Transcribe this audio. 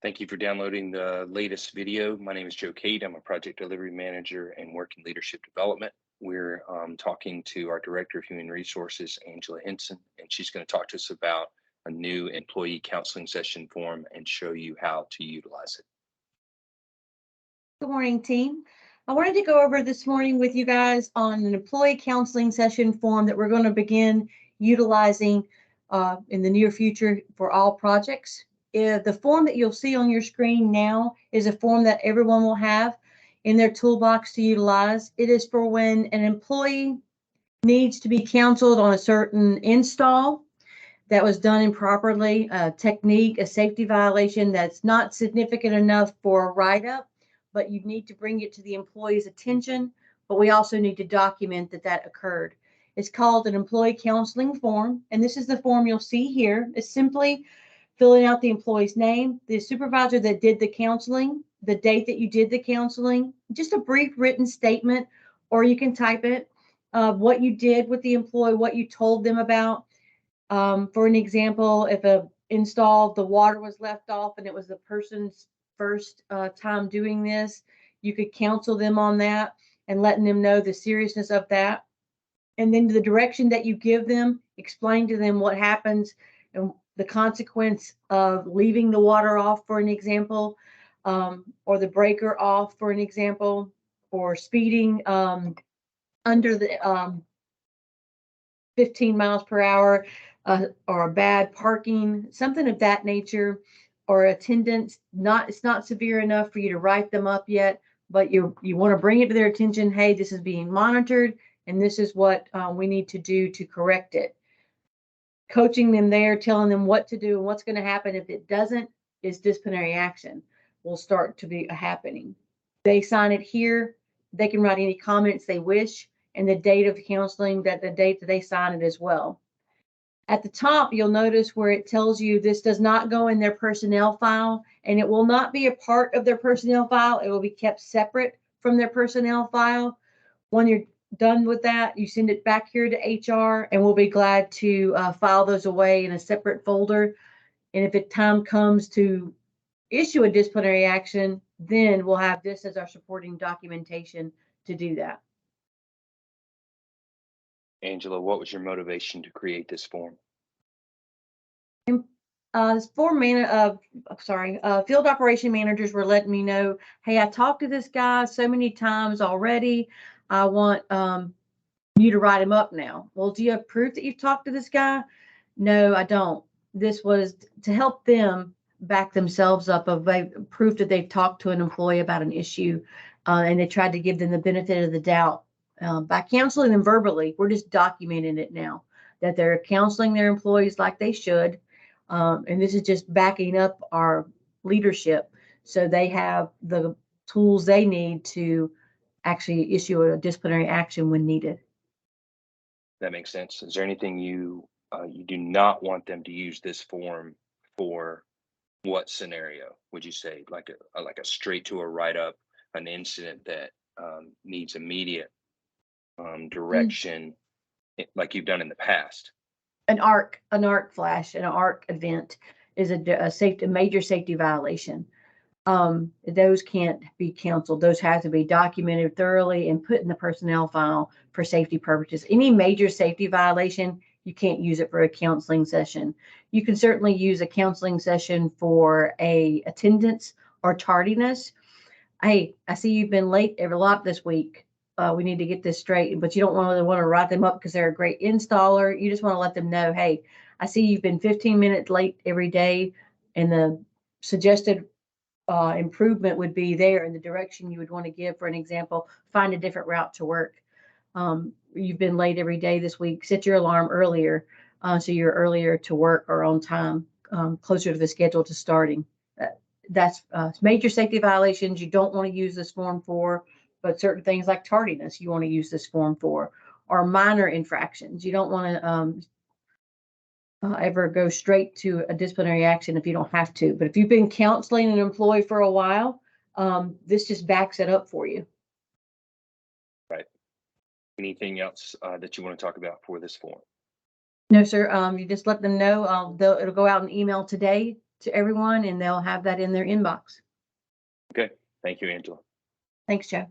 Thank you for downloading the latest video. My name is Joe Cade. I'm a project delivery manager and work in leadership development. We're talking to our Director of Human Resources, Angela Henson, and she's going to talk to us about a new employee counseling session form and show you how to utilize it. Good morning, team. I wanted to go over this morning with you guys on an employee counseling session form that we're going to begin utilizing in the near future for all projects. The form that you'll see on your screen now is a form that everyone will have in their toolbox to utilize. It is for when an employee needs to be counseled on a certain install that was done improperly, a technique, a safety violation that's not significant enough for a write-up, but you need to bring it to the employee's attention. But we also need to document that occurred. It's called an employee counseling form, and this is the form you'll see here. It's simply filling out the employee's name, the supervisor that did the counseling, the date that you did the counseling, just a brief written statement, or you can type it, of what you did with the employee, what you told them about. For an example, if the water was left off and it was the person's first time doing this, you could counsel them on that and letting them know the seriousness of that. And then the direction that you give them, explain to them what happens and the consequence of leaving the water off, for an example, or the breaker off, for an example, or speeding under the 15 miles per hour, or a bad parking, something of that nature, or attendance. It's not severe enough for you to write them up yet, but you want to bring it to their attention. Hey, this is being monitored, and this is what we need to do to correct it. Coaching them there, telling them what to do and what's going to happen if it doesn't, is disciplinary action will start to be happening. They sign it here. They can write any comments they wish, and the date of counseling, the date that they sign it as well. At the top, you'll notice where it tells you this does not go in their personnel file, and it will not be a part of their personnel file. It will be kept separate from their personnel file. When you're done with that, you send it back here to HR, and we'll be glad to file those away in a separate folder. And if it time comes to issue a disciplinary action, then we'll have this as our supporting documentation to do that. Angela, what was your motivation to create this form? Field operation managers were letting me know, hey, I talked to this guy so many times already. I want you to write him up now. Well, do you have proof that you've talked to this guy? No, I don't. This was to help them back themselves up of proof that they've talked to an employee about an issue, and they tried to give them the benefit of the doubt. By counseling them verbally, we're just documenting it now that they're counseling their employees like they should. And this is just backing up our leadership so they have the tools they need to actually issue a disciplinary action when needed. That makes sense. Is there anything you do not want them to use this form for? What scenario would you say, like a straight to a write-up, an incident that needs immediate direction, like you've done in the past? An arc flash, an arc event is a major safety violation. Those can't be counseled. Those have to be documented thoroughly and put in the personnel file for safety purposes. Any major safety violation, you can't use it for a counseling session. You can certainly use a counseling session for a attendance or tardiness. Hey, I see you've been late a lot this week. We need to get this straight, but you don't want to write them up because they're a great installer. You just want to let them know, hey, I see you've been 15 minutes late every day, and the suggested improvement would be there in the direction you would want to give. For an example, find a different route to work. You've been late every day this week. Set your alarm earlier so you're earlier to work or on time, closer to the schedule to starting. That's major safety violations you don't want to use this form for, but certain things like tardiness you want to use this form for, or minor infractions. You don't want to ever go straight to a disciplinary action if you don't have to. But if you've been counseling an employee for a while, this just backs it up for you. Right. Anything else that you want to talk about for this form? No, sir. You just let them know. It'll go out an email today to everyone, and they'll have that in their inbox. Okay, thank you, Angela. Thanks, Joe.